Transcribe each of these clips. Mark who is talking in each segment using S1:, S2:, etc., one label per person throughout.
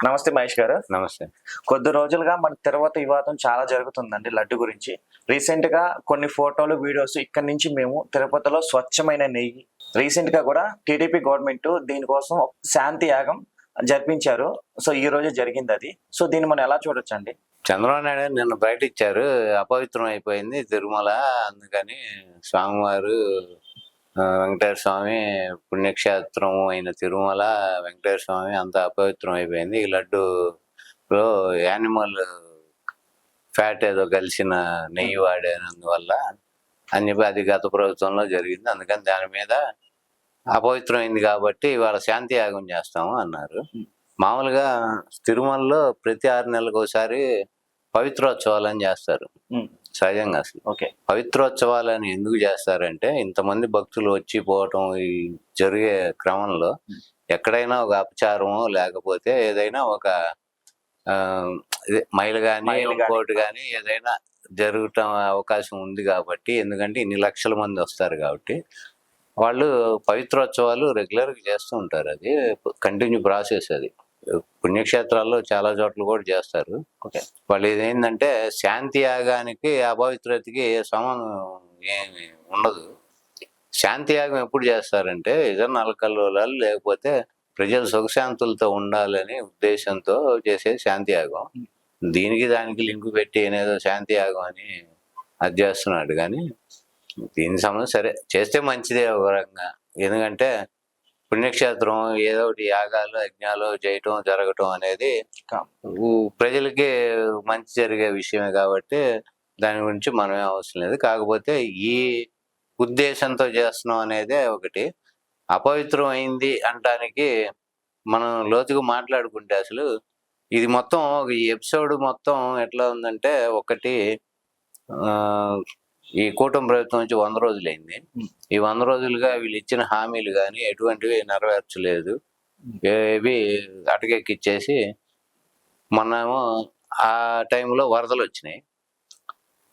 S1: నమస్తే మహేష్ గారు.
S2: నమస్తే.
S1: కొద్ది రోజులుగా మన తిరుపతి వివాదం చాలా జరుగుతుందండి లడ్డు గురించి. రీసెంట్‌గా కొన్ని ఫోటోలు, వీడియోస్ ఇక్కడి నుంచి మేము తిరుపతిలో స్వచ్ఛమైన నెయ్యి రీసెంట్‌గా కూడా టీడీపీ గవర్నమెంట్ దీనికోసం శాంతి యాగం జరిపించారు. సో, ఈ రోజే జరిగిందది. సో, దీన్ని మనం ఎలా చూడొచ్చండి?
S2: చంద్రబాబు నాయుడు నిన్న బయటిచ్చారు. అపవిత్రం అయిపోయింది తిరుమల. అందుకని స్వామివారు వెంకటేశ్వర స్వామి పుణ్యక్షేత్రం అయిన తిరుమల వెంకటేశ్వర స్వామి అంతా అపవిత్రం అయిపోయింది. ఈ లడ్డూలో యానిమల్ ఫ్యాట్ ఏదో కలిసిన నెయ్యి వాడినందువల్ల అని చెప్పి అది గత ప్రభుత్వంలో జరిగింది. అందుకని దాని మీద అపవిత్రమైంది కాబట్టి ఇవాళ శాంతి యాగం చేస్తాము అన్నారు. మామూలుగా తిరుమలలో ప్రతి 6 నెలలకు ఒకసారి పవిత్రోత్సవాలని చేస్తారు. సహజంగా అసలు
S1: ఓకే.
S2: పవిత్రోత్సవాలని ఎందుకు చేస్తారంటే ఇంతమంది భక్తులు వచ్చి పోవటం ఈ జరిగే క్రమంలో ఎక్కడైనా ఒక అపచారమో లేకపోతే ఏదైనా ఒక మైలు కానీ ఇంకోటి కానీ ఏదైనా జరగటం అవకాశం ఉంది కాబట్టి, ఎందుకంటే ఇన్ని లక్షల మంది వస్తారు కాబట్టి వాళ్ళు పవిత్రోత్సవాలు రెగ్యులర్గా చేస్తూ ఉంటారు. అది కంటిన్యూ ప్రాసెస్. అది పుణ్యక్షేత్రాల్లో చాలా చోట్ల కూడా చేస్తారు.
S1: ఓకే.
S2: వాళ్ళు ఇదేంటంటే శాంతి యాగానికి అపవిత్రతకి సంబంధం ఏమి ఉండదు. శాంతి యాగం ఎప్పుడు చేస్తారంటే ఏదైనా అలకల్లోలాలు లేకపోతే ప్రజలు సుఖశాంతులతో ఉండాలని ఉద్దేశంతో చేసే శాంతి యాగం. దీనికి దానికి లింకు పెట్టి ఏదో శాంతి యాగం అని అది చేస్తున్నాడు. కానీ దీనికి సంబంధం సరే చేస్తే మంచిదే ఒక రకంగా. ఎందుకంటే పుణ్యక్షేత్రం ఏదో ఒకటి యాగాలు యజ్ఞాలు చేయటం జరగటం అనేది ప్రజలకి మంచి జరిగే విషయమే కాబట్టి దాని గురించి మనమే అవసరం లేదు. కాకపోతే ఈ ఉద్దేశంతో చేస్తున్నాం అనేదే ఒకటి. అపవిత్రం అయింది అనటానికి మనం లోతుగా మాట్లాడుకుంటే అసలు ఇది మొత్తం ఈ ఎపిసోడ్ మొత్తం ఎట్లా ఉందంటే, ఒకటి ఈ కూటమి ప్రభుత్వం నుంచి 100 రోజులైంది. ఈ 100 రోజులుగా వీళ్ళు ఇచ్చిన హామీలు కానీ ఎటువంటివి నెరవేర్చలేదు. ఏవి అటకెక్కిచ్చేసి మొన్నేమో ఆ టైంలో వరదలు వచ్చినాయి.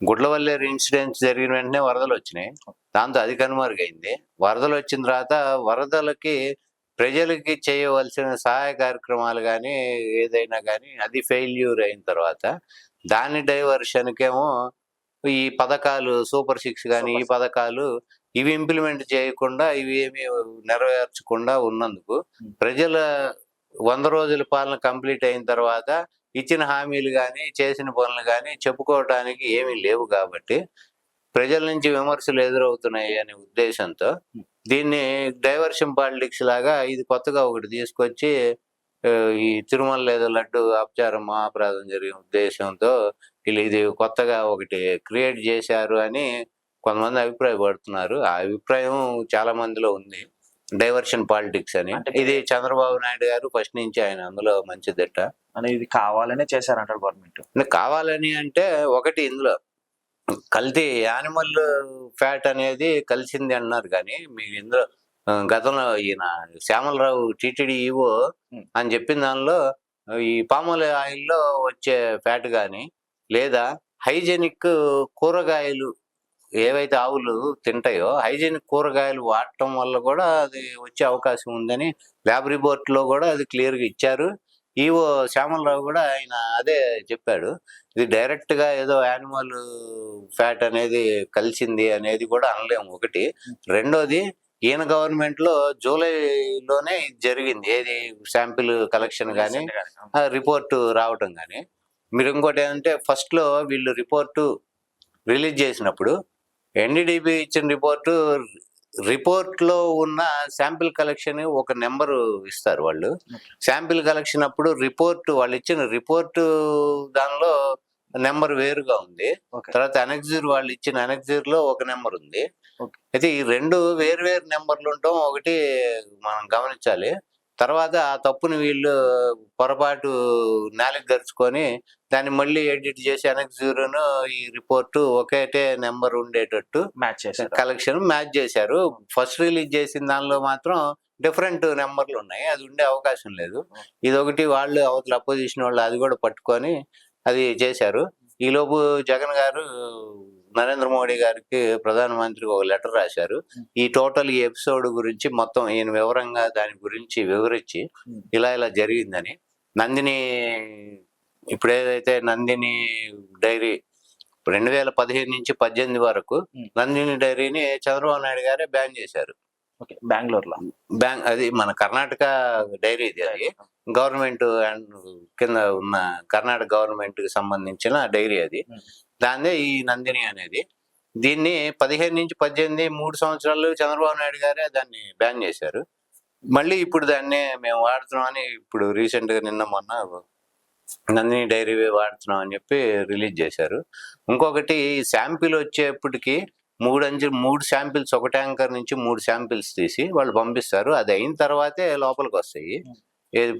S2: గుడ్లవల్లేరు ఇన్సిడెంట్స్ జరిగిన వెంటనే వరదలు వచ్చినాయి. దాంతో అది కనుమరుగైంది. వరదలు వచ్చిన తర్వాత వరదలకి ప్రజలకి చేయవలసిన సహాయ కార్యక్రమాలు కానీ ఏదైనా కానీ అది ఫెయిల్యూర్ అయిన తర్వాత దాని డైవర్షన్కేమో ఈ పథకాలు సూపర్ 6 కానీ ఈ పథకాలు ఇవి ఇంప్లిమెంట్ చేయకుండా ఇవి ఏమి నెరవేర్చకుండా ఉన్నందుకు ప్రజల 100 రోజుల పాలన కంప్లీట్ అయిన తర్వాత ఇచ్చిన హామీలు కానీ చేసిన పనులు కానీ చెప్పుకోవడానికి ఏమీ లేవు కాబట్టి ప్రజల నుంచి విమర్శలు ఎదురవుతున్నాయి అనే ఉద్దేశంతో దీన్ని డైవర్షన్ పాలిటిక్స్ లాగా ఇది కొత్తగా ఒకటి తీసుకొచ్చి ఈ తిరుమల లేదా లడ్డు అపచారం మహాప్రాధం జరిగిన ఉద్దేశంతో వీళ్ళు ఇది కొత్తగా ఒకటి క్రియేట్ చేశారు అని కొంతమంది అభిప్రాయపడుతున్నారు. ఆ అభిప్రాయం చాలా మందిలో ఉంది, డైవర్షన్ పాలిటిక్స్ అని. ఇది చంద్రబాబు నాయుడు గారు ఫస్ట్ నుంచి ఆయన అందులో మంచిదిట్ట
S1: అని ఇది కావాలనే చేశారంటారు గవర్నమెంట్.
S2: కావాలని అంటే ఒకటి ఇందులో కల్తీ యానిమల్ ఫ్యాట్ అనేది కలిసింది అన్నారు. కానీ మీరు ఇందులో గతంలో ఈయన శ్యామలరావు టీటీడీ ఈవో అని చెప్పిన దానిలో ఈ పామాయిల్ ఆయిల్లో వచ్చే ఫ్యాట్ కానీ లేదా హైజెనిక్ కూరగాయలు ఏవైతే ఆవులు తింటాయో హైజెనిక్ కూరగాయలు వాడటం వల్ల కూడా అది వచ్చే అవకాశం ఉందని ల్యాబ్ రిపోర్ట్లో కూడా అది క్లియర్గా ఇచ్చారు. ఈవో శ్యామలరావు కూడా ఆయన అదే చెప్పాడు. ఇది డైరెక్ట్గా ఏదో యానిమల్ ఫ్యాట్ అనేది కలిసింది అనేది కూడా అనలేము. ఒకటి. రెండోది, ఈయన గవర్నమెంట్లో జూలైలోనే ఇది జరిగింది. ఏది శాంపిల్ కలెక్షన్ కానీ రిపోర్టు రావటం కానీ. మీరు ఇంకోటి ఏంటంటే ఫస్ట్లో వీళ్ళు రిపోర్టు రిలీజ్ చేసినప్పుడు ఎన్డీడీబీ ఇచ్చిన రిపోర్ట్లో ఉన్న శాంపిల్ కలెక్షన్ ఒక నెంబరు ఇస్తారు వాళ్ళు. శాంపిల్ కలెక్షన్ అప్పుడు వాళ్ళు ఇచ్చిన రిపోర్టు దానిలో నెంబర్ వేరుగా ఉంది. తర్వాత అనెక్సిర్ వాళ్ళు ఇచ్చిన అనెక్సిర్లో ఒక నెంబర్ ఉంది. అయితే ఈ రెండు వేరు నెంబర్లు ఉండటం ఒకటి మనం గమనించాలి. తర్వాత ఆ తప్పుని వీళ్ళు పొరపాటు నాలుగు గరుచుకొని దాన్ని మళ్ళీ ఎడిట్ చేసి అనెక్సిర్ను ఈ రిపోర్టు ఒకటే నెంబర్ ఉండేటట్టు కలెక్షన్ మ్యాచ్ చేశారు. ఫస్ట్ రిలీజ్ చేసిన దానిలో మాత్రం డిఫరెంట్ నెంబర్లు ఉన్నాయి, అది ఉండే అవకాశం లేదు. ఇదొకటి వాళ్ళు అవతల అపోజిషన్ వాళ్ళు అది కూడా పట్టుకొని అది చేశారు. ఈలోపు జగన్ గారు నరేంద్ర మోడీ గారికి ప్రధానమంత్రికి ఒక లెటర్ రాశారు. ఈ టోటల్ ఈ ఎపిసోడ్ గురించి మొత్తం ఈయన వివరంగా దాని గురించి వివరించి ఇలా జరిగిందని. నందిని ఇప్పుడు ఏదైతే నందిని డైరీ 2015 నుంచి 18 వరకు నందిని డైరీని చంద్రబాబు నాయుడు గారే బ్యాన్ చేశారు.
S1: ఓకే, బెంగళూరులో
S2: అది మన కర్ణాటక డైరీ ఇది. అది గవర్నమెంట్ కింద ఉన్న కర్ణాటక గవర్నమెంట్ కి సంబంధించిన డైరీ అది. దాన్నే ఈ నందిని అనేది. దీన్ని 15 నుంచి 18 3 సంవత్సరాలు చంద్రబాబు నాయుడు గారే దాన్ని బ్యాన్ చేశారు. మళ్ళీ ఇప్పుడు దాన్ని మేము వాడుతున్నాం అని ఇప్పుడు రీసెంట్ గా నిన్న మొన్న నందిని డైరీ వాడుతున్నాం అని చెప్పి రిలీజ్ చేశారు. ఇంకొకటి శాంపిల్ వచ్చేప్పటికి 3 శాంపిల్స్, ఒక ట్యాంకర్ నుంచి 3 శాంపిల్స్ తీసి వాళ్ళు పంపిస్తారు. అది అయిన తర్వాతే లోపలికి వస్తాయి.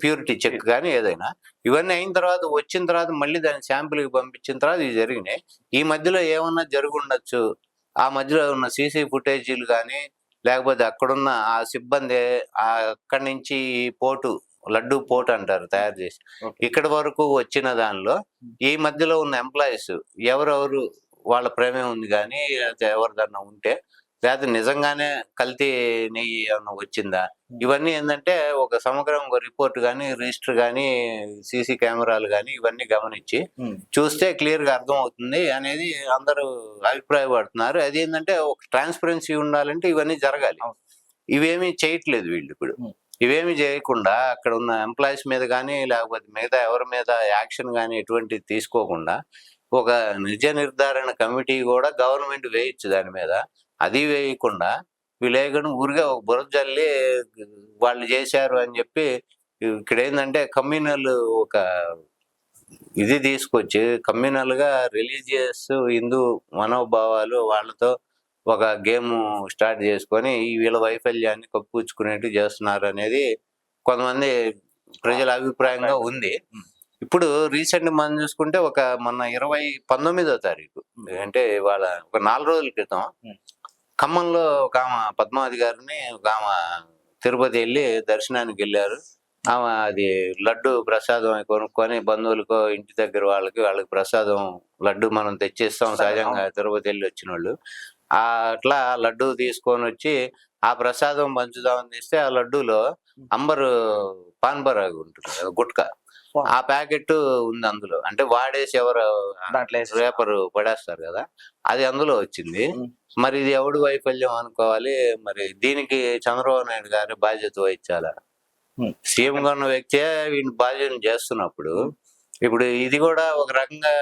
S2: ప్యూరిటీ చెక్ కానీ ఏదైనా ఇవన్నీ అయిన తర్వాత వచ్చిన తర్వాత మళ్ళీ దాన్ని శాంపిల్కి పంపించిన తర్వాత ఇవి జరిగినాయి. ఈ మధ్యలో ఏమన్నా జరుగుండొచ్చు. ఆ మధ్యలో ఉన్న సీసీ ఫుటేజీలు కానీ లేకపోతే అక్కడున్న ఆ సిబ్బంది అక్కడి నుంచి పోటు లడ్డు పోటు అంటారు తయారు చేసి ఇక్కడ వరకు వచ్చిన దానిలో ఈ మధ్యలో ఉన్న ఎంప్లాయీస్ ఎవరెవరు వాళ్ళ ప్రేమే ఉంది కానీ ఎవరిదన్నా ఉంటే లేకపోతే నిజంగానే కల్తీ నెయ్యి ఏమన్నా వచ్చిందా, ఇవన్నీ ఏంటంటే ఒక సమగ్రం రిపోర్ట్ కానీ రిజిస్టర్ కానీ సీసీ కెమెరాలు కానీ ఇవన్నీ గమనించి చూస్తే క్లియర్ గా అర్థం అవుతుంది అనేది అందరూ అభిప్రాయపడుతున్నారు. అది ఏంటంటే ఒక ట్రాన్స్పరెన్సీ ఉండాలంటే ఇవన్నీ జరగాలి. ఇవేమీ చేయట్లేదు వీళ్ళు. ఇప్పుడు ఇవేమి చేయకుండా అక్కడ ఉన్న ఎంప్లాయీస్ మీద కానీ లేకపోతే మిగతా ఎవరి మీద యాక్షన్ కానీ ఎటువంటి తీసుకోకుండా ఒక నిజ నిర్ధారణ కమిటీ కూడా గవర్నమెంట్ వేయచ్చు దాని మీద. అది వేయకుండా వీళ్ళేగను ఊరిగా ఒక బురద జల్లి వాళ్ళు చేశారు అని చెప్పి ఇక్కడ ఏంటంటే కమ్యూనల్ ఒక ఇది తీసుకొచ్చి కమ్యూనల్ గా రిలీజియస్ హిందూ మనోభావాలు వాళ్ళతో ఒక గేమ్ స్టార్ట్ చేసుకొని వీళ్ళ వైఫల్యాన్ని కప్పుపుచ్చుకునేట్టు చేస్తున్నారు అనేది కొంతమంది ప్రజల అభిప్రాయంగా ఉంది. ఇప్పుడు రీసెంట్ మనం చూసుకుంటే మొన్న 19వ తారీఖు అంటే వాళ్ళ ఒక 4 రోజుల క్రితం ఖమ్మంలో ఒక ఆమె పద్మావతి గారిని ఒక ఆమె తిరుపతి వెళ్ళి దర్శనానికి వెళ్ళారు. ఆమె అది లడ్డు ప్రసాదం కొనుక్కొని బంధువులకో ఇంటి దగ్గర వాళ్ళకి ప్రసాదం లడ్డు మనం తెచ్చిస్తాం సహజంగా తిరుపతి వెళ్ళి వచ్చిన వాళ్ళు. అట్లా లడ్డు తీసుకొని వచ్చి ఆ ప్రసాదం పంచుదామని తీస్తే ఆ లడ్డూలో అంబరు పాన్బరాగ్ ఉంటుంది గుట్కా, ఆ ప్యాకెట్ ఉంది అందులో. అంటే వాడేసి ఎవరు రేపరు పడేస్తారు కదా, అది అందులో వచ్చింది. మరి ఇది ఎవడు వైఫల్యం అనుకోవాలి? మరి దీనికి చంద్రబాబు నాయుడు గారి బాధ్యత వహించాలా? సీఎం గా ఉన్న వ్యక్తే వీడిని బాధ్యత చేస్తున్నప్పుడు ఇప్పుడు ఇది కూడా ఒక రకంగా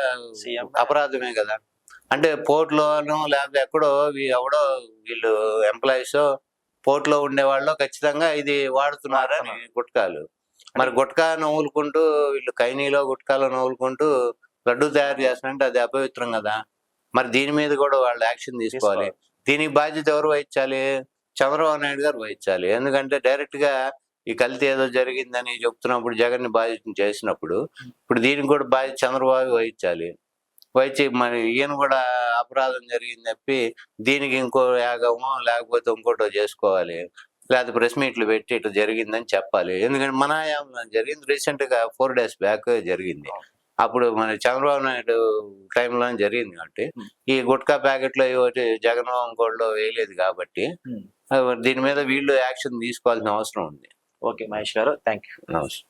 S2: అపరాధమే కదా. అంటే పోర్ట్లోనూ లేకపోతే ఎక్కడో ఎవడో వీళ్ళు ఎంప్లాయీస్ పోర్ట్లో ఉండేవాళ్ళు ఖచ్చితంగా ఇది వాడుతున్నారని గుట్కాలు. మరి గుట్కా నవ్వులుకుంటూ వీళ్ళు కైనీలో గుట్కాలో నవ్వులుకుంటూ లడ్డు తయారు చేస్తారంటే అది అపవిత్రం కదా. మరి దీని మీద కూడా వాళ్ళు యాక్షన్ తీసుకోవాలి. దీనికి బాధ్యత ఎవరు వహించాలి? చంద్రబాబు నాయుడు గారు వహించాలి. ఎందుకంటే డైరెక్ట్ గా ఈ కల్తీ ఏదో జరిగిందని చెప్తున్నప్పుడు జగన్ ని బాధ్యత చేసినప్పుడు ఇప్పుడు దీనికి కూడా బాధ్యత చంద్రబాబు వహించాలి. వహించి మరి ఈయన కూడా అపరాధం జరిగింది చెప్పి దీనికి ఇంకో యాగమో లేకపోతే ఇంకోటో చేసుకోవాలి. లేకపోతే ప్రెస్ మీట్లు పెట్టి ఇట్లా జరిగిందని చెప్పాలి. ఎందుకంటే మన జరిగింది రీసెంట్ గా 4 days బ్యాక్ జరిగింది. అప్పుడు మన చంద్రబాబు నాయుడు టైంలో జరిగింది కాబట్టి ఈ గుట్కా ప్యాకెట్లో ఒకటి జగన్ ఇంకోళ్ళు వేయలేదు కాబట్టి దీని మీద వీళ్ళు యాక్షన్ తీసుకోవాల్సిన అవసరం ఉంది.
S1: ఓకే మహేష్ గారు, థ్యాంక్ యూ.
S2: నమస్తే.